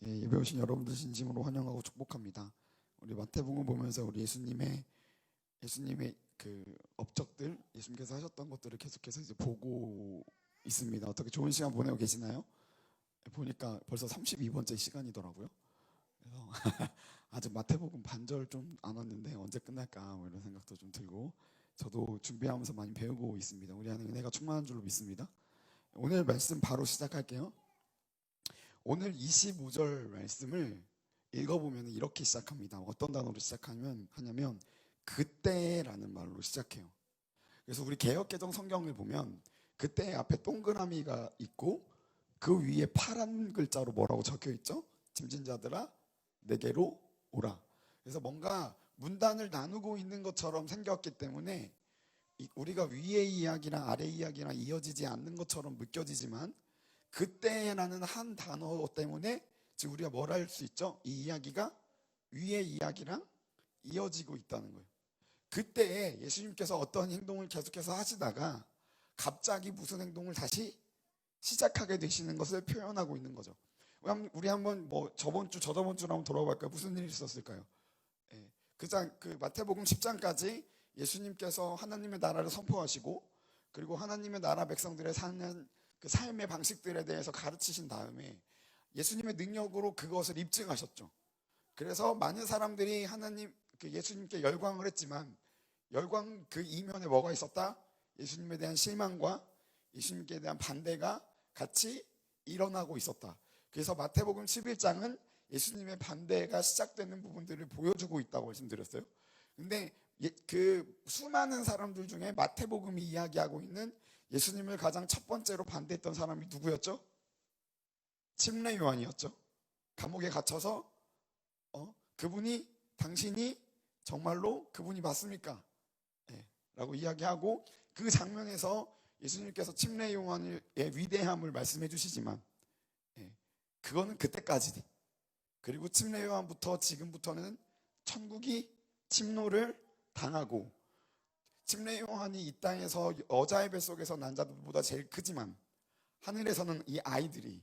예배 오신 여러분들 진심으로 환영하고 축복합니다. 우리 마태복음 보면서 우리 예수님의 그 업적들, 예수님께서 하셨던 것들을 계속해서 이제 보고 있습니다. 어떻게 좋은 시간 보내고 계시나요? 보니까 벌써 32번째 시간이더라고요. 그래서 아직 마태복음 반절 좀 안 왔는데 언제 끝날까 뭐 이런 생각도 좀 들고, 저도 준비하면서 많이 배우고 있습니다. 우리 안에 은혜가 충만한 줄로 믿습니다. 오늘 말씀 바로 시작할게요. 오늘 25절 말씀을 읽어보면 이렇게 시작합니다. 어떤 단어로 하냐면 그때라는 말로 시작해요. 그래서 우리 개역개정 성경을 보면 그때 앞에 동그라미가 있고 그 위에 파란 글자로 뭐라고 적혀 있죠? 짐진 자들아 내게로 오라. 그래서 뭔가 문단을 나누고 있는 것처럼 생겼기 때문에 우리가 위의 이야기랑 아래 이야기랑 이어지지 않는 것처럼 느껴지지만, 그때라는 한 단어 때문에 지금 우리가 뭘 할 수 있죠? 이 이야기가 위의 이야기랑 이어지고 있다는 거예요. 그때에 예수님께서 어떤 행동을 계속해서 하시다가 갑자기 무슨 행동을 다시 시작하게 되시는 것을 표현하고 있는 거죠. 우리 한번 저번 주로 한번 돌아볼까요? 무슨 일이 있었을까요? 그 마태복음 10장까지 예수님께서 하나님의 나라를 선포하시고, 그리고 하나님의 나라 백성들의 사는 그 삶의 방식들에 대해서 가르치신 다음에 예수님의 능력으로 그것을 입증하셨죠. 그래서 많은 사람들이 예수님께 열광을 했지만, 열광 그 이면에 뭐가 있었다? 예수님에 대한 실망과 예수님께 대한 반대가 같이 일어나고 있었다. 그래서 마태복음 11장은 예수님의 반대가 시작되는 부분들을 보여주고 있다고 말씀드렸어요. 근데 그 수많은 사람들 중에 마태복음이 이야기하고 있는 예수님을 가장 첫 번째로 반대했던 사람이 누구였죠? 침례 요한이었죠. 감옥에 갇혀서 당신이 정말로 그분이 맞습니까? 라고 이야기하고, 그 장면에서 예수님께서 침례 요한의 위대함을 말씀해 주시지만, 그거는 그때까지. 그리고 침례 요한부터 지금부터는 천국이 침노를 당하고, 침례 요한이 이 땅에서 여자의 뱃속에서 난 자들보다 제일 크지만 하늘에서는 이 아이들이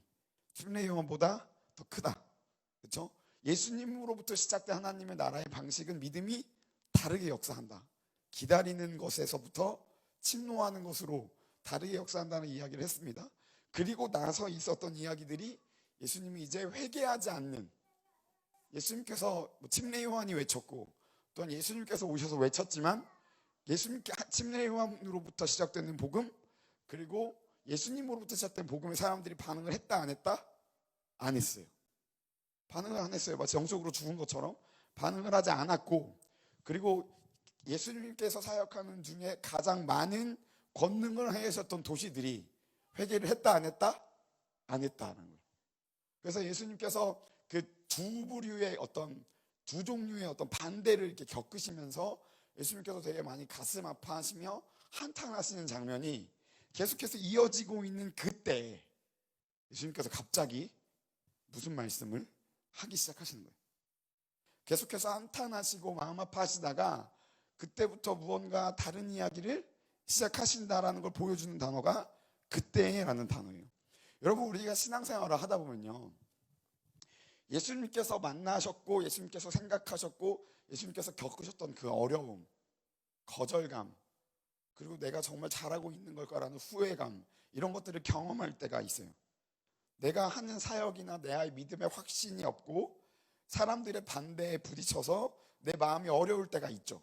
침례 요한보다 더 크다. 그렇죠? 예수님으로부터 시작된 하나님의 나라의 방식은 믿음이 다르게 역사한다. 기다리는 것에서부터 침노하는 것으로 다르게 역사한다는 이야기를 했습니다. 그리고 나서 있었던 이야기들이 예수님이 이제 회개하지 않는, 예수님께서 침례 요한이 외쳤고 또한 예수님께서 오셔서 외쳤지만, 침례 요한으로부터 시작되는 복음, 그리고 예수님으로부터 시작된 복음에 사람들이 반응을 했다 안 했다? 안 했어요. 반응을 안 했어요. 마치 영적으로 죽은 것처럼 반응을 하지 않았고, 그리고 예수님께서 사역하는 중에 가장 많은 권능을 행하셨던 도시들이 회개를 했다 안 했다? 안 했다는 거예요. 그래서 예수님께서 그 두 종류의 어떤 반대를 이렇게 겪으시면서 예수님께서 되게 많이 가슴 아파하시며 한탄하시는 장면이 계속해서 이어지고 있는 그때 예수님께서 갑자기 무슨 말씀을 하기 시작하시는 거예요. 계속해서 한탄하시고 마음 아파하시다가 그때부터 무언가 다른 이야기를 시작하신다라는 걸 보여주는 단어가 그때라는 단어예요. 여러분, 우리가 신앙생활을 하다 보면요, 예수님께서 만나셨고 예수님께서 생각하셨고 예수님께서 겪으셨던 그 어려움, 거절감, 그리고 내가 정말 잘하고 있는 걸까라는 후회감, 이런 것들을 경험할 때가 있어요. 내가 하는 사역이나 내 믿음에 확신이 없고 사람들의 반대에 부딪혀서 내 마음이 어려울 때가 있죠.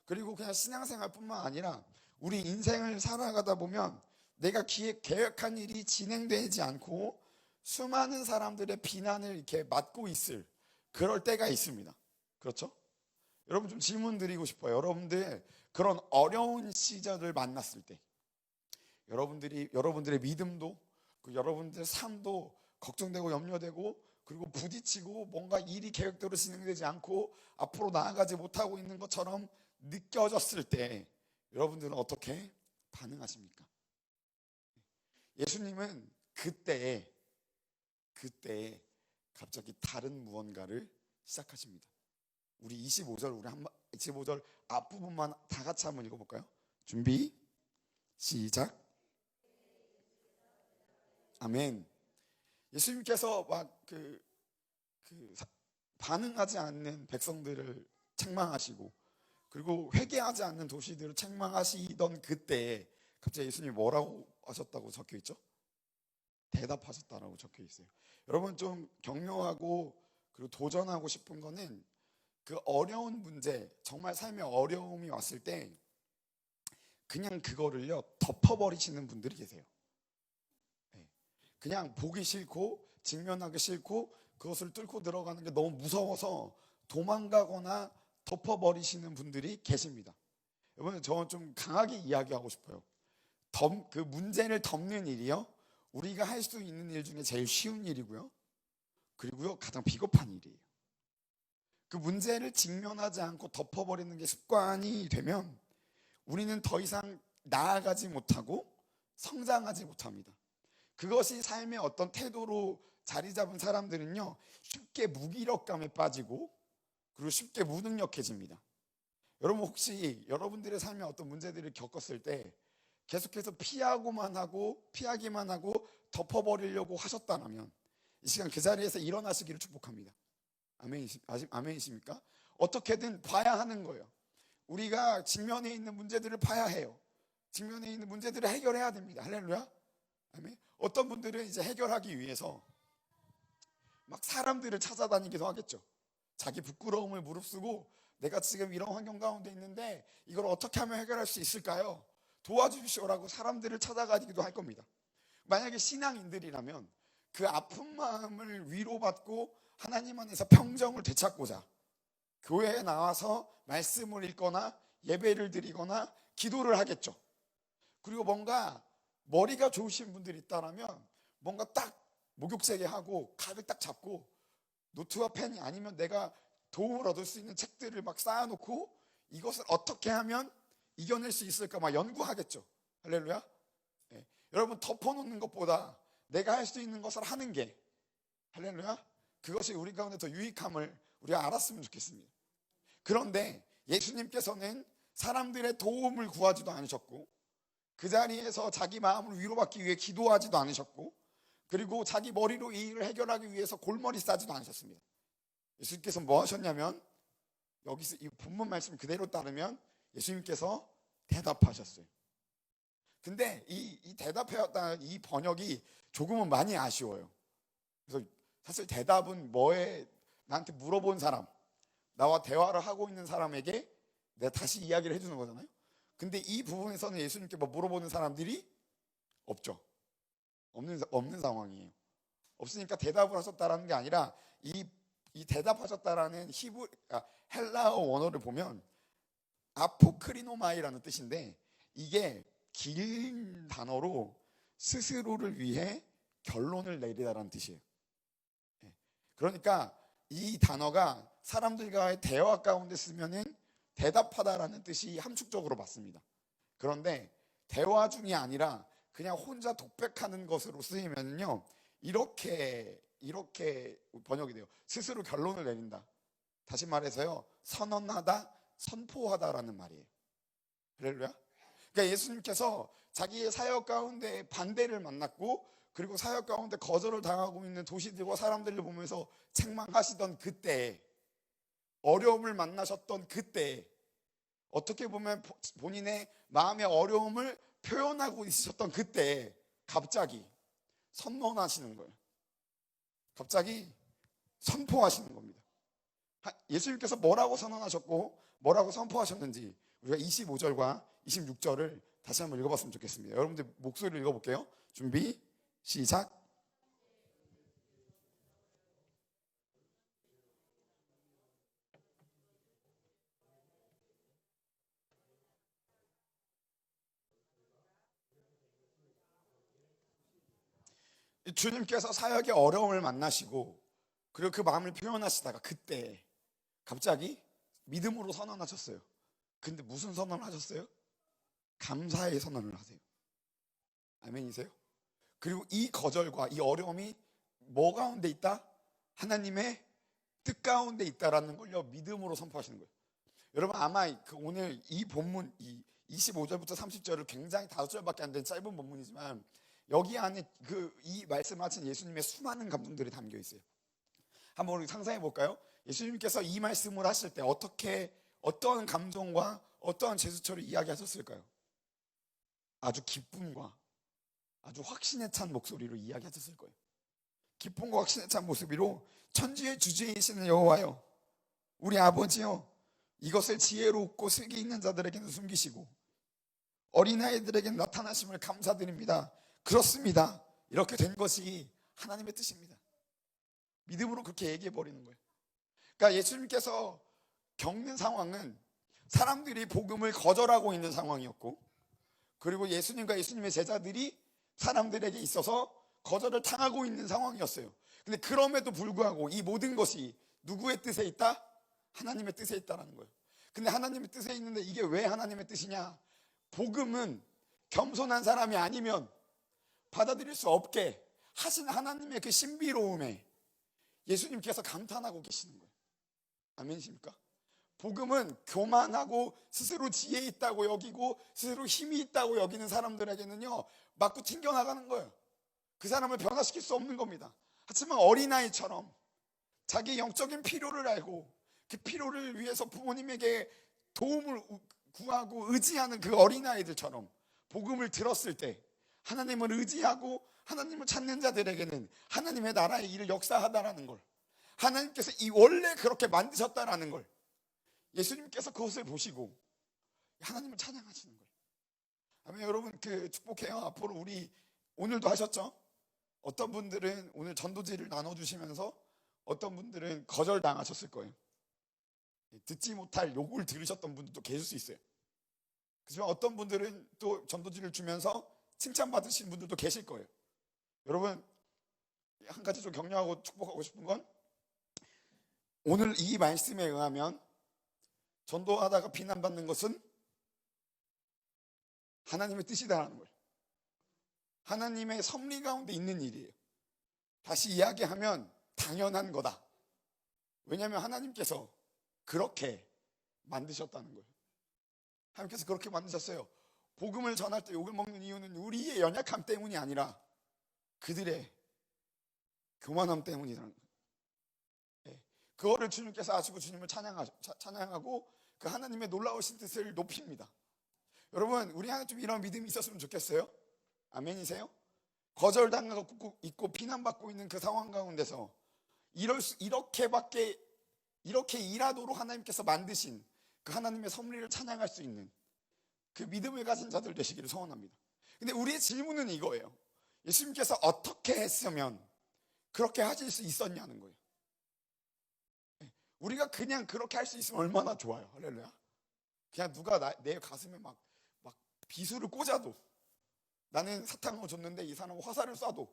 그리고 그냥 신앙생활뿐만 아니라 우리 인생을 살아가다 보면 내가 계획한 일이 진행되지 않고 수많은 사람들의 비난을 이렇게 맞고 있을 그럴 때가 있습니다. 그렇죠? 여러분, 좀 질문 드리고 싶어요. 여러분들 그런 어려운 시절을 만났을 때 여러분들의 믿음도, 여러분들의 삶도 걱정되고 염려되고, 그리고 부딪히고 뭔가 일이 계획대로 진행되지 않고 앞으로 나아가지 못하고 있는 것처럼 느껴졌을 때 여러분들은 어떻게 반응하십니까? 예수님은 그때에 갑자기 다른 무언가를 시작하십니다. 우리 25절 앞부분만 다 같이 한번 읽어볼까요? 준비 시작. 아멘. 예수님께서 반응하지 않는 백성들을 책망하시고, 그리고 회개하지 않는 도시들을 책망하시던 그때에 갑자기 예수님이 뭐라고 하셨다고 적혀 있죠? 대답하셨다라고 적혀 있어요. 여러분, 좀 격려하고 그리고 도전하고 싶은 거는, 그 어려운 문제, 정말 삶에 어려움이 왔을 때 그냥 그거를요 덮어버리시는 분들이 계세요. 그냥 보기 싫고 직면하기 싫고 그것을 뚫고 들어가는 게 너무 무서워서 도망가거나 덮어버리시는 분들이 계십니다. 여러분, 저는 좀 강하게 이야기하고 싶어요. 그 문제를 덮는 일이요, 우리가 할 수 있는 일 중에 제일 쉬운 일이고요, 그리고요 가장 비겁한 일이에요. 그 문제를 직면하지 않고 덮어버리는 게 습관이 되면 우리는 더 이상 나아가지 못하고 성장하지 못합니다. 그것이 삶의 어떤 태도로 자리 잡은 사람들은요 쉽게 무기력감에 빠지고 그리고 쉽게 무능력해집니다. 여러분, 혹시 여러분들의 삶에 어떤 문제들을 겪었을 때 계속해서 피하기만 하고 덮어버리려고 하셨다면 이 시간 그 자리에서 일어나시기를 축복합니다. 아멘이십니까? 어떻게든 봐야 하는 거예요. 우리가 직면에 있는 문제들을 봐야 해요. 직면에 있는 문제들을 해결해야 됩니다. 할렐루야. 아멘. 어떤 분들은 이제 해결하기 위해서 막 사람들을 찾아다니기도 하겠죠. 자기 부끄러움을 무릅쓰고 내가 지금 이런 환경 가운데 있는데 이걸 어떻게 하면 해결할 수 있을까요? 도와주십시오라고 사람들을 찾아가기도 할 겁니다. 만약에 신앙인들이라면 그 아픈 마음을 위로받고 하나님 안에서 평정을 되찾고자 교회에 나와서 말씀을 읽거나 예배를 드리거나 기도를 하겠죠. 그리고 뭔가 머리가 좋으신 분들이 있다면 뭔가 딱 목욕제게 하고 칼을 딱 잡고 노트와 펜이 아니면 내가 도움을 얻을 수 있는 책들을 막 쌓아놓고 이것을 어떻게 하면 이겨낼 수 있을까 막 연구하겠죠. 할렐루야. 네. 여러분, 덮어놓는 것보다 내가 할 수 있는 것을 하는 게, 할렐루야, 그것이 우리 가운데 더 유익함을 우리가 알았으면 좋겠습니다. 그런데 예수님께서는 사람들의 도움을 구하지도 않으셨고 그 자리에서 자기 마음을 위로받기 위해 기도하지도 않으셨고 그리고 자기 머리로 이 일을 해결하기 위해서 골머리 싸지도 않으셨습니다. 예수님께서 뭐 하셨냐면, 여기서 이 본문 말씀 그대로 따르면 예수님께서 대답하셨어요. 근데 이 대답하였다는 이 번역이 조금은 많이 아쉬워요. 그래서 사실 대답은 뭐에, 나한테 물어본 사람, 나와 대화를 하고 있는 사람에게 내가 다시 이야기를 해주는 거잖아요. 근데 이 부분에서는 예수님께 뭐 물어보는 사람들이 없죠. 없는 상황이에요. 없으니까 대답을 하셨다라는 게 아니라 이 대답하셨다라는 헬라어 원어를 보면 아포크리노마이라는 뜻인데 이게 긴 단어로 스스로를 위해 결론을 내리다라는 뜻이에요. 그러니까 이 단어가 사람들과의 대화 가운데 쓰면은 대답하다라는 뜻이 함축적으로 맞습니다. 그런데 대화 중이 아니라 그냥 혼자 독백하는 것으로 쓰이면요 이렇게 번역이 돼요. 스스로 결론을 내린다. 다시 말해서요, 선언하다, 선포하다라는 말이에요. 할렐루야. 그러니까 예수님께서 자기의 사역 가운데 반대를 만났고 그리고 사역 가운데 거절을 당하고 있는 도시들과 사람들을 보면서 책망하시던 그때, 어려움을 만나셨던 그때, 어떻게 보면 본인의 마음의 어려움을 표현하고 있으셨던 그때 갑자기 선언하시는 거예요. 갑자기 선포하시는 겁니다. 예수님께서 뭐라고 선언하셨고 뭐라고 선포하셨는지 우리가 25절과 26절을 다시 한번 읽어봤으면 좋겠습니다. 여러분들 목소리를 읽어볼게요. 준비, 시작. 주님께서 사역의 어려움을 만나시고 그리고 그 마음을 표현하시다가 그때 갑자기 믿음으로 선언하셨어요. 근데 무슨 선언을 하셨어요? 감사의 선언을 하세요. 아멘이세요? 그리고 이 거절과 이 어려움이 뭐 가운데 있다? 하나님의 뜻 가운데 있다라는 걸요 믿음으로 선포하시는 거예요. 여러분, 아마 오늘 이 본문 이 25절부터 30절을 굉장히 5절밖에 안 된 짧은 본문이지만 여기 안에 이 말씀하신 예수님의 수많은 감동들이 담겨 있어요. 한번 우리 상상해 볼까요? 예수님께서 이 말씀을 하실 때 어떠한 감정과 어떠한 제스처를 이야기하셨을까요? 아주 기쁨과 아주 확신에 찬 목소리로 이야기하셨을 거예요. 기쁨과 확신에 찬 모습으로 천지의 주제이시는 여호와여, 우리 아버지여, 이것을 지혜롭고 슬기 있는 자들에게는 숨기시고 어린아이들에게는 나타나심을 감사드립니다. 그렇습니다. 이렇게 된 것이 하나님의 뜻입니다. 믿음으로 그렇게 얘기해 버리는 거예요. 그러니까 예수님께서 겪는 상황은 사람들이 복음을 거절하고 있는 상황이었고, 그리고 예수님과 예수님의 제자들이 사람들에게 있어서 거절을 당하고 있는 상황이었어요. 근데 그럼에도 불구하고 이 모든 것이 누구의 뜻에 있다? 하나님의 뜻에 있다라는 거예요. 근데 하나님의 뜻에 있는데 이게 왜 하나님의 뜻이냐? 복음은 겸손한 사람이 아니면 받아들일 수 없게 하신 하나님의 그 신비로움에 예수님께서 감탄하고 계시는 거예요. 아멘이십니까? 복음은 교만하고 스스로 지혜 있다고 여기고 스스로 힘이 있다고 여기는 사람들에게는요, 맞고 튕겨나가는 거예요. 그 사람을 변화시킬 수 없는 겁니다. 하지만 어린아이처럼 자기 영적인 필요를 알고 그 필요를 위해서 부모님에게 도움을 구하고 의지하는 그 어린아이들처럼 복음을 들었을 때 하나님을 의지하고 하나님을 찾는 자들에게는 하나님의 나라의 일을 역사하다라는 걸, 하나님께서 원래 그렇게 만드셨다라는 걸 예수님께서 그것을 보시고 하나님을 찬양하시는 거예요. 아멘. 여러분, 그 축복해요. 앞으로 우리 오늘도 하셨죠? 어떤 분들은 오늘 전도지를 나눠주시면서 어떤 분들은 거절당하셨을 거예요. 듣지 못할 욕을 들으셨던 분들도 계실 수 있어요. 그렇지만 어떤 분들은 또 전도지를 주면서 칭찬받으신 분들도 계실 거예요. 여러분, 한 가지 좀 격려하고 축복하고 싶은 건, 오늘 이 말씀에 의하면 전도하다가 비난받는 것은 하나님의 뜻이다라는 거예요. 하나님의 섭리 가운데 있는 일이에요. 다시 이야기하면 당연한 거다. 왜냐하면 하나님께서 그렇게 만드셨다는 거예요. 하나님께서 그렇게 만드셨어요. 복음을 전할 때 욕을 먹는 이유는 우리의 연약함 때문이 아니라 그들의 교만함 때문이라는 거예요. 그거를 주님께서 아시고 주님을 찬양하고 그 하나님의 놀라우신 뜻을 높입니다. 여러분, 우리 안에 좀 이런 믿음이 있었으면 좋겠어요. 아멘이세요? 거절당하고 있고 비난받고 있는 그 상황 가운데서 이렇게 일하도록 하나님께서 만드신 그 하나님의 섭리를 찬양할 수 있는 그 믿음을 가진 자들 되시기를 소원합니다. 근데 우리의 질문은 이거예요. 예수님께서 어떻게 했으면 그렇게 하실 수 있었냐는 거예요. 우리가 그냥 그렇게 할 수 있으면 얼마나 좋아요. 할렐루야. 그냥 누가 내 가슴에 막 비수를 꽂아도, 나는 사탕을 줬는데 이 사람은 화살을 쏴도,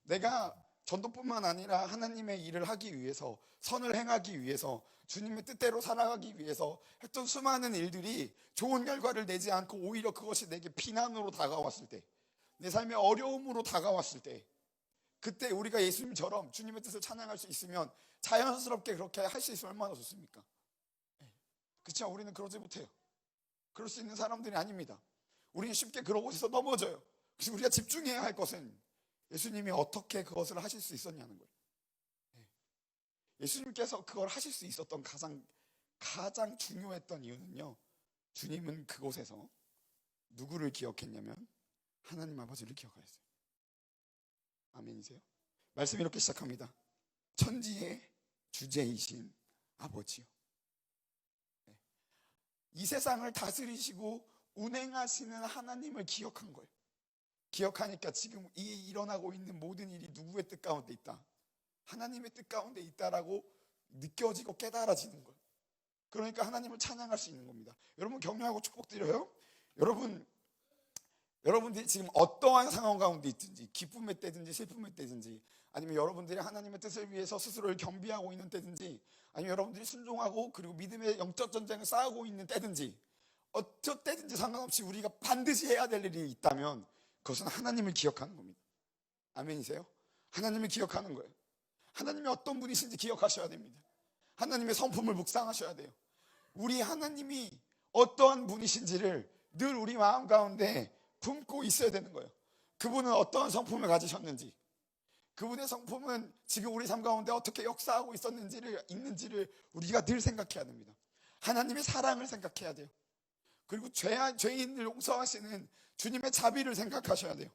내가 전도뿐만 아니라 하나님의 일을 하기 위해서, 선을 행하기 위해서, 주님의 뜻대로 살아가기 위해서 했던 수많은 일들이 좋은 결과를 내지 않고 오히려 그것이 내게 비난으로 다가왔을 때, 내 삶의 어려움으로 다가왔을 때, 그때 우리가 예수님처럼 주님의 뜻을 찬양할 수 있으면 자연스럽게 그렇게 할 수 있으면 얼마나 좋습니까? 그렇죠? 우리는 그러지 못해요. 그럴 수 있는 사람들이 아닙니다. 우리는 쉽게 그러고 있어 넘어져요. 그래서 우리가 집중해야 할 것은 예수님이 어떻게 그것을 하실 수 있었냐는 거예요. 예수님께서 그걸 하실 수 있었던 가장 중요했던 이유는요, 주님은 그곳에서 누구를 기억했냐면 하나님 아버지를 기억하였어요. 아멘이세요? 말씀이 이렇게 시작합니다. 천지의 주제이신 아버지요. 이 세상을 다스리시고 운행하시는 하나님을 기억한 거예요. 기억하니까 지금 이 일어나고 있는 모든 일이 누구의 뜻 가운데 있다? 하나님의 뜻 가운데 있다라고 느껴지고 깨달아지는 거예요. 그러니까 하나님을 찬양할 수 있는 겁니다. 여러분, 격려하고 축복드려요. 여러분들이 지금 어떠한 상황 가운데 있든지, 기쁨의 때든지 슬픔의 때든지, 아니면 여러분들이 하나님의 뜻을 위해서 스스로를 겸비하고 있는 때든지, 아니면 여러분들이 순종하고 그리고 믿음의 영적 전쟁을 싸우고 있는 때든지, 어떤 때든지 상관없이 우리가 반드시 해야 될 일이 있다면 그것은 하나님을 기억하는 겁니다. 아멘이세요? 하나님을 기억하는 거예요. 하나님이 어떤 분이신지 기억하셔야 됩니다. 하나님의 성품을 묵상하셔야 돼요. 우리 하나님이 어떠한 분이신지를 늘 우리 마음 가운데 품고 있어야 되는 거예요. 그분은 어떠한 성품을 가지셨는지, 그분의 성품은 지금 우리 삶 가운데 어떻게 역사하고 있는지를 우리가 늘 생각해야 됩니다. 하나님의 사랑을 생각해야 돼요. 그리고 죄인을 용서하시는 주님의 자비를 생각하셔야 돼요.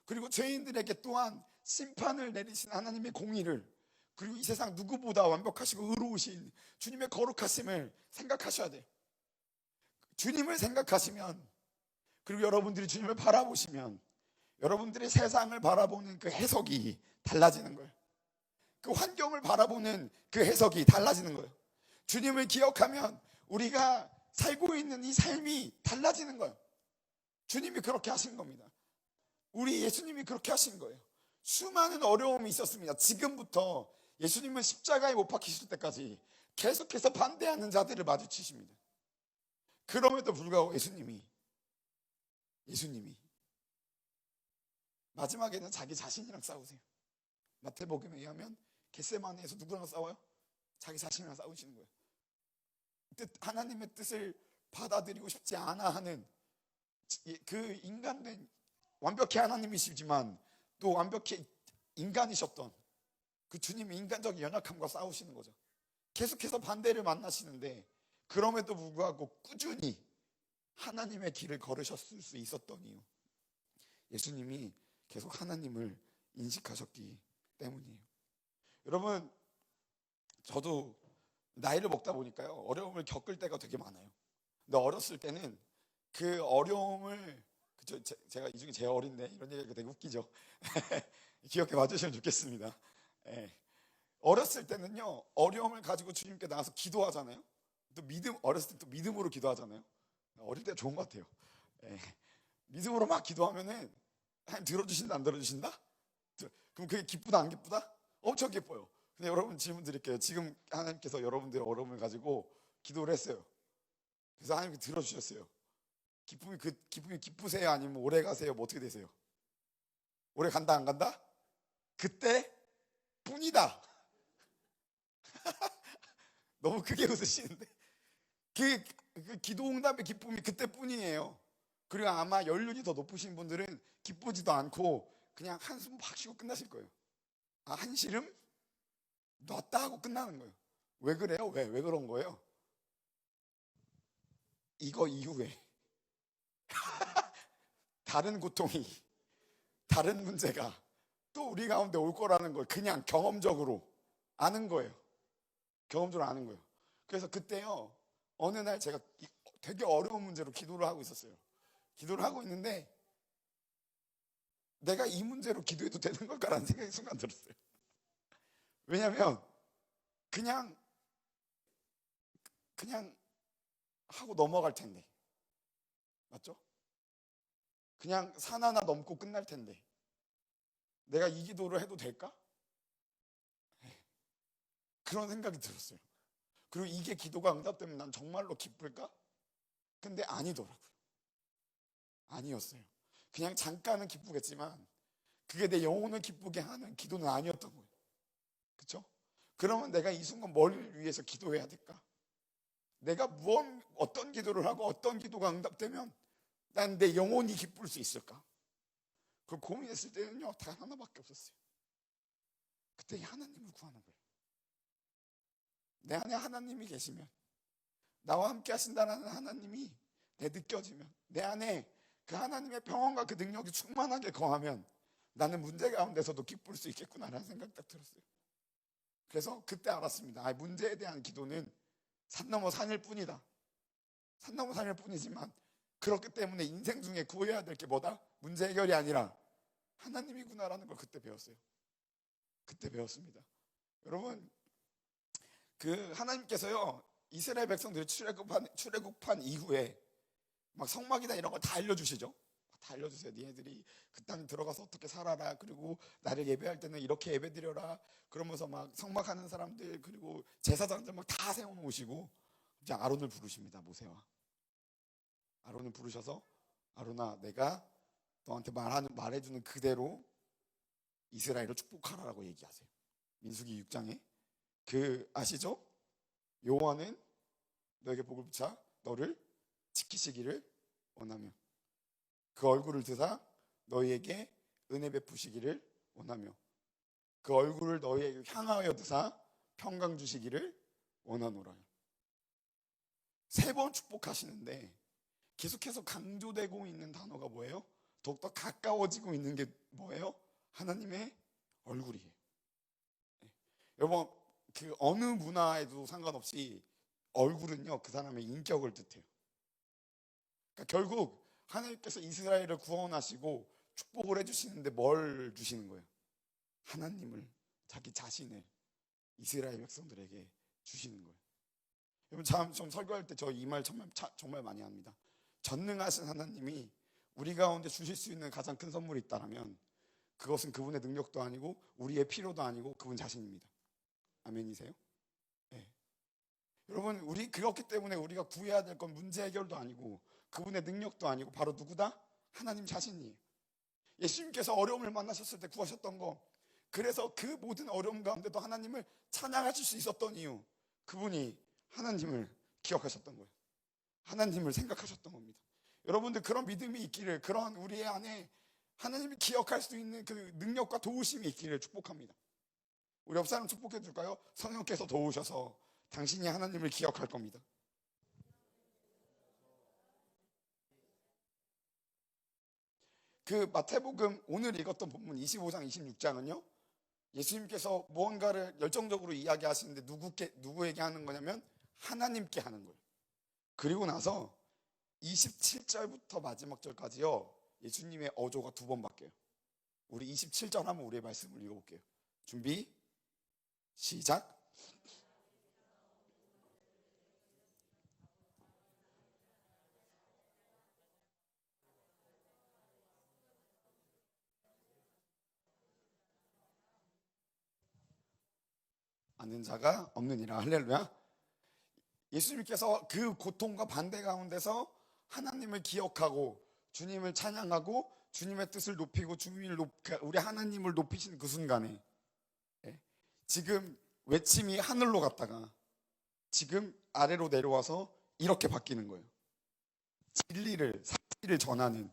그리고 죄인들에게 또한 심판을 내리신 하나님의 공의를, 그리고 이 세상 누구보다 완벽하시고 의로우신 주님의 거룩하심을 생각하셔야 돼요. 주님을 생각하시면, 그리고 여러분들이 주님을 바라보시면 여러분들이 세상을 바라보는 그 해석이 달라지는 거예요. 그 환경을 바라보는 그 해석이 달라지는 거예요. 주님을 기억하면 우리가 살고 있는 이 삶이 달라지는 거예요. 주님이 그렇게 하신 겁니다. 우리 예수님이 그렇게 하신 거예요. 수많은 어려움이 있었습니다. 지금부터 예수님은 십자가에 못 박히실 때까지 계속해서 반대하는 자들을 마주치십니다. 그럼에도 불구하고 예수님이 마지막에는 자기 자신이랑 싸우세요. 마태복음에 의하면 겟세마네에서 누구랑 싸워요? 자기 자신이랑 싸우시는 거예요. 하나님의 뜻을 받아들이고 싶지 않아 하는 그 인간된, 완벽히 하나님이시지만 또 완벽히 인간이셨던 그 주님의 인간적인 연약함과 싸우시는 거죠. 계속해서 반대를 만나시는데 그럼에도 불구하고 꾸준히 하나님의 길을 걸으셨을 수 있었던 이유, 예수님이 계속 하나님을 인식하셨기 때문이에요. 여러분, 저도 나이를 먹다 보니까요, 어려움을 겪을 때가 되게 많아요. 근데 어렸을 때는 그 어려움을, 제가 이 중에 제일 어린데 이런 얘기가 되게 웃기죠. 기억해 봐주시면 좋겠습니다. 네. 어렸을 때는요, 어려움을 가지고 주님께 나가서 기도하잖아요. 또 어렸을 때 또 믿음으로 기도하잖아요. 어릴 때 좋은 것 같아요. 네. 믿음으로 막 기도하면은 하나님 들어주신다 안 들어주신다? 그럼 그게 기쁘다 안 기쁘다? 엄청 기뻐요. 근데 여러분, 질문 드릴게요. 지금 하나님께서 여러분들의 어려움을 가지고 기도를 했어요. 그래서 하나님께 들어주셨어요. 기쁨이 기쁘세요? 아니면 오래 가세요? 뭐 어떻게 되세요? 오래 간다 안 간다? 그때 뿐이다. 너무 크게 웃으시는데 그 기도 응답의 기쁨이 그때뿐이에요. 그리고 아마 연륜이 더 높으신 분들은 기쁘지도 않고 그냥 한숨 팍 쉬고 끝나실 거예요. 한시름 놨다 하고 끝나는 거예요. 왜 그래요? 왜 그런 거예요? 이거 이후에 다른 고통이, 다른 문제가 또 우리 가운데 올 거라는 걸 그냥 경험적으로 아는 거예요. 경험적으로 아는 거예요. 그래서 그때요, 어느 날 제가 되게 어려운 문제로 기도를 하고 있었어요. 기도를 하고 있는데 내가 이 문제로 기도해도 되는 걸까라는 생각이 순간 들었어요. 왜냐하면 그냥 하고 넘어갈 텐데, 맞죠? 그냥 산 하나 넘고 끝날 텐데 내가 이 기도를 해도 될까? 그런 생각이 들었어요. 그리고 이게 기도가 응답되면 난 정말로 기쁠까? 근데 아니더라고요. 아니었어요. 그냥 잠깐은 기쁘겠지만 그게 내 영혼을 기쁘게 하는 기도는 아니었던 거예요. 그렇죠? 그러면 내가 이 순간 뭘 위해서 기도해야 될까? 내가 어떤 기도를 하고 어떤 기도가 응답되면 난 내 영혼이 기쁠 수 있을까? 그걸 고민했을 때는요, 단 하나밖에 없었어요. 그때 하나님을 구하는 거예요. 내 안에 하나님이 계시면, 나와 함께 하신다는 하나님이 느껴지면, 내 안에 그 하나님의 평안과 그 능력이 충만하게 거하면 나는 문제 가운데서도 기쁠 수 있겠구나라는 생각이 딱 들었어요. 그래서 그때 알았습니다. 문제에 대한 기도는 산 넘어 산일 뿐이다. 산 넘어 산일 뿐이지만 그렇기 때문에 인생 중에 구해야 될 게 뭐다? 문제 해결이 아니라 하나님이구나라는 걸 그때 배웠어요. 그때 배웠습니다. 여러분, 그 하나님께서요, 이스라엘 백성들이 출애굽한 이후에 막 성막이나 이런 거 다 알려주시죠. 다 알려주세요. 니네들이 그 땅에 들어가서 어떻게 살아라. 그리고 나를 예배할 때는 이렇게 예배드려라. 그러면서 막 성막하는 사람들, 그리고 제사장들 막 다 세워놓으시고 이제 아론을 부르십니다. 모세와 아론을 부르셔서, 아론아, 내가 너한테 말해주는 그대로 이스라엘을 축복하라라고 얘기하세요. 민수기 6장에 아시죠? 여호와는 너에게 복을 붙여 너를 지키시기를 원하며 그 얼굴을 드사 너희에게 은혜 베푸시기를 원하며 그 얼굴을 너희에게 향하여 드사 평강 주시기를 원하노라. 3번 축복하시는데 계속해서 강조되고 있는 단어가 뭐예요? 더욱더 가까워지고 있는 게 뭐예요? 하나님의 얼굴이에요. 여러분, 그 어느 문화에도 상관없이 얼굴은요 그 사람의 인격을 뜻해요. 그러니까 결국 하나님께서 이스라엘을 구원하시고 축복을 해주시는데 뭘 주시는 거예요? 하나님을, 자기 자신을 이스라엘 백성들에게 주시는 거예요. 여러분, 좀 설교할 때 저 이 말 정말 많이 합니다. 전능하신 하나님이 우리 가운데 주실 수 있는 가장 큰 선물이 있다면 그것은 그분의 능력도 아니고 우리의 필요도 아니고 그분 자신입니다. 아멘이세요? 네. 여러분, 그렇기 때문에 우리가 구해야 될 건 문제 해결도 아니고 그분의 능력도 아니고 바로 누구다? 하나님 자신이에요. 예수님께서 어려움을 만나셨을 때 구하셨던 거, 그래서 그 모든 어려움 가운데도 하나님을 찬양하실 수 있었던 이유, 그분이 하나님을 기억하셨던 거예요. 하나님을 생각하셨던 겁니다. 여러분들 그런 믿음이 있기를, 그런 우리의 안에 하나님이 기억할 수 있는 그 능력과 도우심이 있기를 축복합니다. 우리 옆 사람 축복해 줄까요? 성령께서 도우셔서 당신이 하나님을 기억할 겁니다. 그 마태복음 오늘 읽었던 본문 25장 26장은요 예수님께서 무언가를 열정적으로 이야기하시는데 누구에게 하는 거냐면 하나님께 하는 거예요. 그리고 나서 27절부터 마지막 절까지요 예수님의 어조가 2번 바뀌어요. 우리 27절 한번 우리의 말씀을 읽어볼게요. 준비 시작. 아는 자가 없느니라. 할렐루야. 예수님께서 그 고통과 반대 가운데서 하나님을 기억하고 주님을 찬양하고 주님의 뜻을 높이고 우리 하나님을 높이신 그 순간에 지금 외침이 하늘로 갔다가 지금 아래로 내려와서 이렇게 바뀌는 거예요. 진리를, 사실을 전하는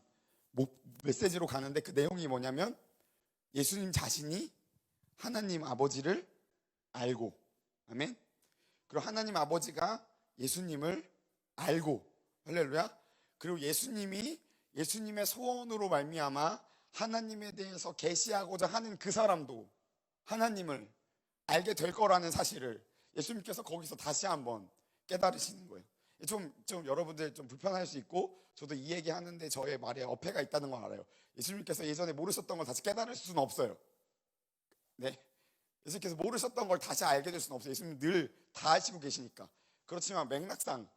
메시지로 가는데 그 내용이 뭐냐면 예수님 자신이 하나님 아버지를 알고, 아멘. 그리고 하나님 아버지가 예수님을 알고, 할렐루야. 그리고 예수님의 소원으로 말미암아 하나님에 대해서 계시하고자 하는 그 사람도 하나님을 알게 될 거라는 사실을 예수님께서 거기서 다시 한번 깨달으시는 거예요. 좀 여러분들 좀 불편할 수 있고 저도 이 얘기 하는데 저의 말에 어폐가 있다는 걸 알아요. 예수님께서 예전에 모르셨던 걸 다시 깨달을 수는 없어요. 네. 예수님께서 모르셨던 걸 다시 알게 될 수는 없어요. 예수님 늘 다 아시고 계시니까. 그렇지만 맥락상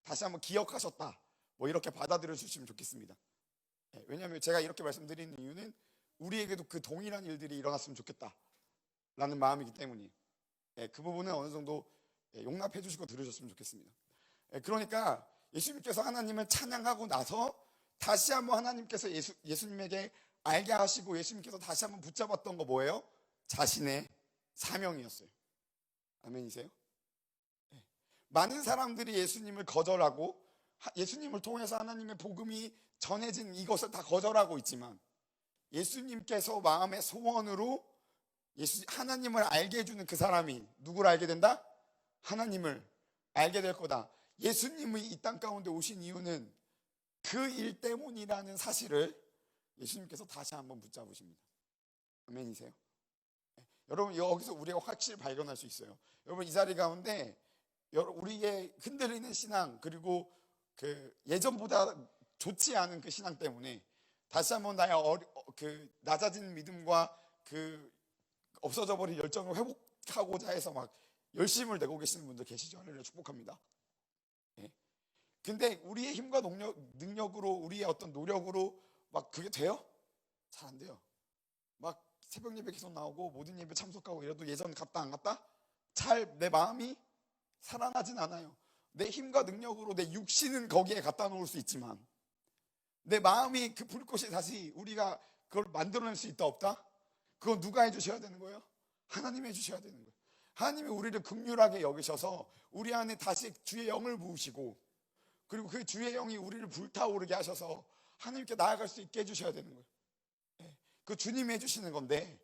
다시 한번 기억하셨다, 뭐 이렇게 받아들여 주시면 좋겠습니다. 네, 왜냐하면 제가 이렇게 말씀드리는 이유는 우리에게도 그 동일한 일들이 일어났으면 좋겠다 라는 마음이기 때문이에요. 네, 그 부분은 어느 정도 용납해 주시고 들으셨으면 좋겠습니다. 네, 그러니까 예수님께서 하나님을 찬양하고 나서 다시 한번 하나님께서 예수님에게 알게 하시고 예수님께서 다시 한번 붙잡았던 거 뭐예요? 자신의 사명이었어요. 아멘이세요? 네. 많은 사람들이 예수님을 거절하고 예수님을 통해서 하나님의 복음이 전해진 이것을 다 거절하고 있지만 예수님께서 마음의 소원으로 하나님을 알게 해주는 그 사람이 누구를 알게 된다? 하나님을 알게 될 거다. 예수님이 이 땅 가운데 오신 이유는 그 일 때문이라는 사실을 예수님께서 다시 한번 붙잡으십니다. 아멘이세요? 여러분, 여기서 우리가 확실히 발견할 수 있어요. 여러분, 이 자리 가운데 우리의 흔들리는 신앙, 그리고 그 예전보다 좋지 않은 그 신앙 때문에 다시 한번 나의 낮아진 믿음과 그 없어져 버린 열정을 회복하고자 해서 막 열심을 내고 계시는 분들 계시죠? 할렐루야, 축복합니다. 네. 근데 우리의 힘과 능력으로, 우리의 어떤 노력으로 막 그게 돼요? 잘 안 돼요. 막 새벽 예배 계속 나오고 모든 예배 참석하고 이래도 예전 갔다 안 갔다? 잘 내 마음이 살아나진 않아요. 내 힘과 능력으로 내 육신은 거기에 갖다 놓을 수 있지만 내 마음이 그 불꽃이 다시 우리가 그걸 만들어낼 수 있다 없다? 그건 누가 해주셔야 되는 거예요? 하나님이 해주셔야 되는 거예요. 하나님이 우리를 긍휼하게 여기셔서 우리 안에 다시 주의 영을 부으시고 그리고 그 주의 영이 우리를 불타오르게 하셔서 하나님께 나아갈 수 있게 해주셔야 되는 거예요. 그 주님이 해주시는 건데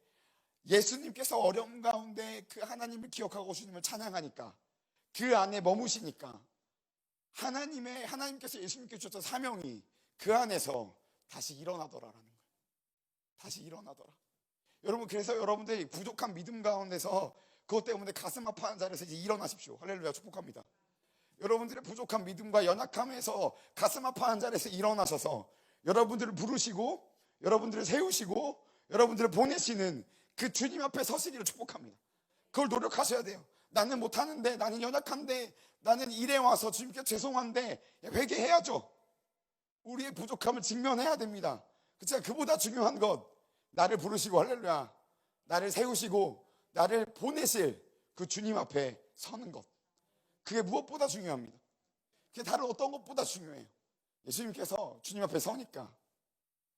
예수님께서 어려움 가운데 그 하나님을 기억하고 주님을 찬양하니까, 그 안에 머무시니까 하나님께서 예수님께 주셨던 사명이 그 안에서 다시 일어나더라라는 거예요. 다시 일어나더라. 여러분, 그래서 여러분들이 부족한 믿음 가운데서 그것 때문에 가슴 아파하는 자리에서 이제 일어나십시오. 할렐루야, 축복합니다. 여러분들의 부족한 믿음과 연약함에서 가슴 아파하는 자리에서 일어나셔서 여러분들을 부르시고 여러분들을 세우시고 여러분들을 보내시는 그 주님 앞에 서시기를 축복합니다. 그걸 노력하셔야 돼요. 나는 못하는데, 나는 연약한데, 나는 이래 와서 주님께 죄송한데, 회개해야죠. 우리의 부족함을 직면해야 됩니다. 그렇지만 그보다 중요한 것, 나를 부르시고, 할렐루야, 나를 세우시고 나를 보내실 그 주님 앞에 서는 것, 그게 무엇보다 중요합니다. 그게 다른 어떤 것보다 중요해요. 예수님께서 주님 앞에 서니까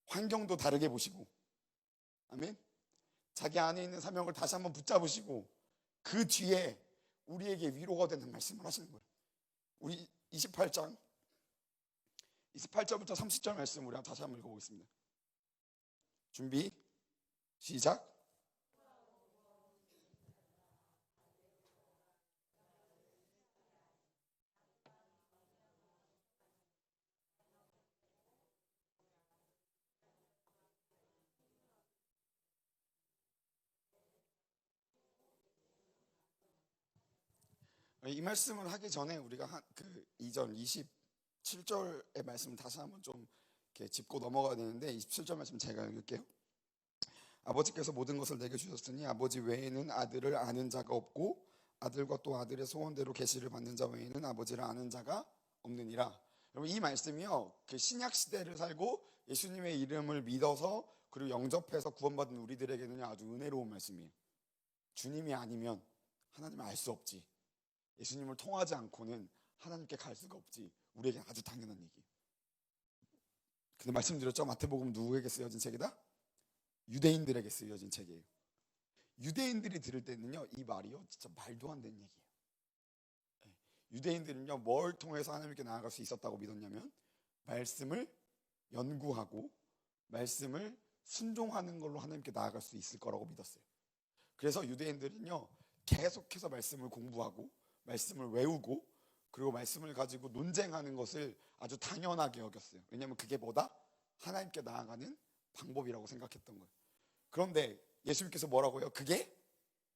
환경도 다르게 보시고, 아멘. 자기 안에 있는 사명을 다시 한번 붙잡으시고 그 뒤에 우리에게 위로가 되는 말씀을 하시는 거예요. 우리 28절부터 30절 말씀 우리 다시 한번 읽어보겠습니다. 준비, 시작. 이 말씀을 하기 전에 우리가 그 이전 27절의 말씀을 다시 한번 좀 이렇게 짚고 넘어가야 되는데, 27절 말씀 제가 읽을게요. 아버지께서 모든 것을 내게 주셨으니 아버지 외에는 아들을 아는 자가 없고 아들과 또 아들의 소원대로 계시를 받는 자 외에는 아버지를 아는 자가 없느니라. 여러분, 이 말씀이요, 그 신약 시대를 살고 예수님의 이름을 믿어서 그리고 영접해서 구원받은 우리들에게는 아주 은혜로운 말씀이에요. 주님이 아니면 하나님을 알 수 없지, 예수님을 통하지 않고는 하나님께 갈 수가 없지, 우리에게 아주 당연한 얘기예요. 근데 말씀드렸죠, 마태복음 누구에게 쓰여진 책이다? 유대인들에게 쓰여진 책이에요. 유대인들이 들을 때는요, 이 말이요 진짜 말도 안 되는 얘기예요. 유대인들은요, 뭘 통해서 하나님께 나아갈 수 있었다고 믿었냐면 말씀을 연구하고 말씀을 순종하는 걸로 하나님께 나아갈 수 있을 거라고 믿었어요. 그래서 유대인들은요, 계속해서 말씀을 공부하고 말씀을 외우고 그리고 말씀을 가지고 논쟁하는 것을 아주 당연하게 여겼어요. 왜냐하면 그게 뭐다? 하나님께 나아가는 방법이라고 생각했던 거예요. 그런데 예수님께서 뭐라고요? 그게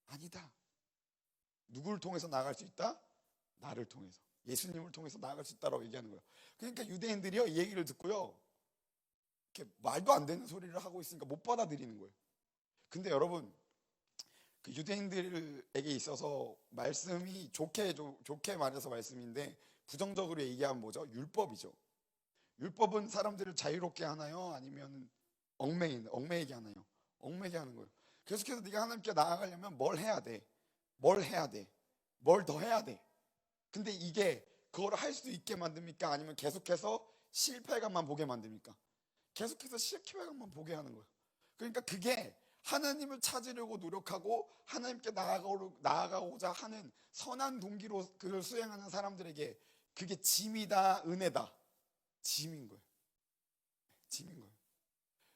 아니다. 누구를 통해서 나아갈 수 있다? 나를 통해서, 예수님을 통해서 나아갈 수 있다라고 얘기하는 거예요. 그러니까 유대인들이요, 이 얘기를 듣고요, 이렇게 말도 안 되는 소리를 하고 있으니까 못 받아들이는 거예요. 근데 여러분, 그 유대인들에게 있어서 말씀이 좋게 말해서 말씀인데 부정적으로 얘기하면 뭐죠? 율법이죠. 율법은 사람들을 자유롭게 하나요? 아니면 얽매이게 하나요? 얽매이게 하는 거예요. 계속해서 네가 하나님께 나아가려면 뭘 해야 돼? 뭘 해야 돼? 뭘 더 해야 돼? 근데 이게 그걸 할 수 있게 만듭니까? 아니면 계속해서 실패감만 보게 만듭니까? 계속해서 실패감만 보게 하는 거예요. 그러니까 그게 하나님을 찾으려고 노력하고 하나님께 나아가고자 하는 선한 동기로 그걸 수행하는 사람들에게 그게 짐이다, 은혜다? 짐인 거예요. 짐인 거예요.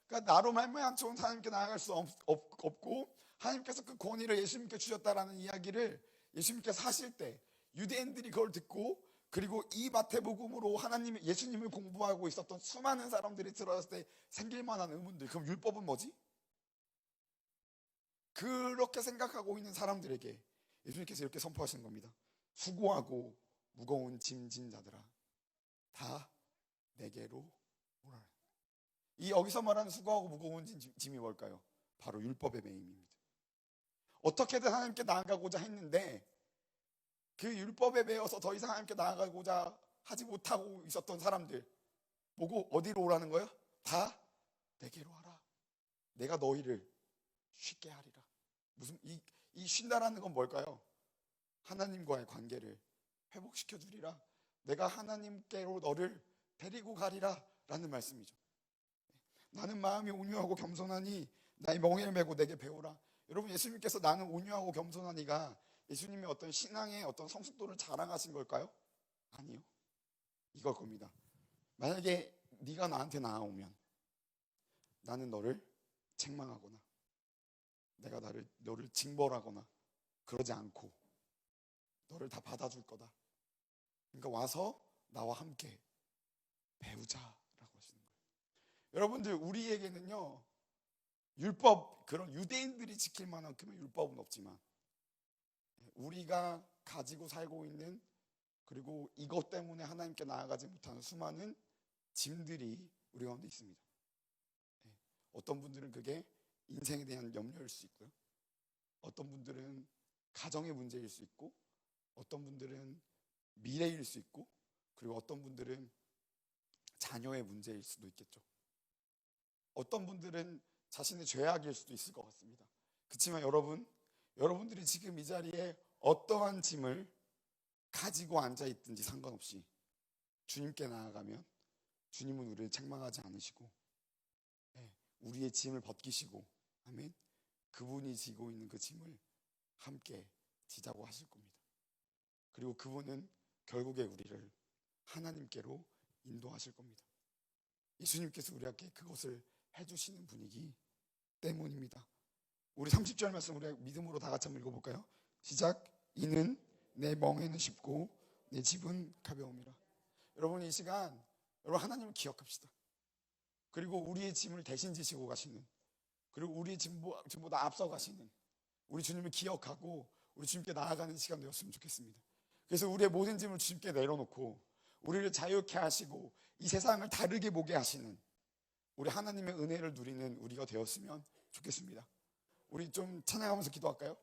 그러니까 나로 말미암아 하나님께 나아갈 수 없고 하나님께서 그 권위를 예수님께 주셨다라는 이야기를 예수님께서 하실 때 유대인들이 그걸 듣고, 그리고 이 마태복음으로 예수님을 공부하고 있었던 수많은 사람들이 들어왔을 때 생길 만한 의문들, 그럼 율법은 뭐지? 그렇게 생각하고 있는 사람들에게 예수님께서 이렇게 선포하시는 겁니다. 수고하고 무거운 짐진 자들아, 다 내게로 오라. 이 여기서 말하는 수고하고 무거운 짐이 뭘까요? 바로 율법의 매임입니다. 어떻게든 하나님께 나아가고자 했는데 그 율법에 매여서 더 이상 하나님께 나아가고자 하지 못하고 있었던 사람들 보고 어디로 오라는 거예요? 다 내게로 와라. 내가 너희를 쉽게 하리라. 무슨 이 쉰다라는 건 뭘까요? 하나님과의 관계를 회복시켜 주리라. 내가 하나님께로 너를 데리고 가리라 라는 말씀이죠. 나는 마음이 온유하고 겸손하니 나의 멍에를 메고 내게 배우라. 여러분, 예수님께서 나는 온유하고 겸손하니가 예수님의 어떤 신앙의 어떤 성숙도를 자랑하신 걸까요? 아니요. 이걸 겁니다. 만약에 네가 나한테 나아오면 나는 너를 책망하거나 내가 너를 징벌하거나 그러지 않고 너를 다 받아줄 거다. 그러니까 와서 나와 함께 배우자라고 하시는 거예요. 여러분들, 우리에게는요, 율법, 그런 유대인들이 지킬 만큼의 율법은 없지만 우리가 가지고 살고 있는, 그리고 이것 때문에 하나님께 나아가지 못하는 수많은 짐들이 우리 가운데 있습니다. 어떤 분들은 그게 인생에 대한 염려일 수 있고요, 어떤 분들은 가정의 문제일 수 있고, 어떤 분들은 미래일 수 있고, 그리고 어떤 분들은 자녀의 문제일 수도 있겠죠. 어떤 분들은 자신의 죄악일 수도 있을 것 같습니다. 그렇지만 여러분들이 지금 이 자리에 어떠한 짐을 가지고 앉아있든지 상관없이 주님께 나아가면 주님은 우리를 책망하지 않으시고 우리의 짐을 벗기시고, 아멘, 그분이 지고 있는 그 짐을 함께 지자고 하실 겁니다. 그리고 그분은 결국에 우리를 하나님께로 인도하실 겁니다. 예수님께서 우리에게 그것을 해주시는 분이기 때문입니다. 우리 30절 말씀 우리 믿음으로 다 같이 한번 읽어볼까요? 시작. 이는 내 멍에는 쉽고 내 짐은 가벼움이라. 여러분, 이 시간 여러분 하나님을 기억합시다. 그리고 우리의 짐을 대신 지시고 가시는, 그리고 우리의 짐보다 앞서 가시는 우리 주님을 기억하고 우리 주님께 나아가는 시간 되었으면 좋겠습니다. 그래서 우리의 모든 짐을 주님께 내려놓고 우리를 자유케 하시고 이 세상을 다르게 보게 하시는 우리 하나님의 은혜를 누리는 우리가 되었으면 좋겠습니다. 우리 좀 찬양하면서 기도할까요?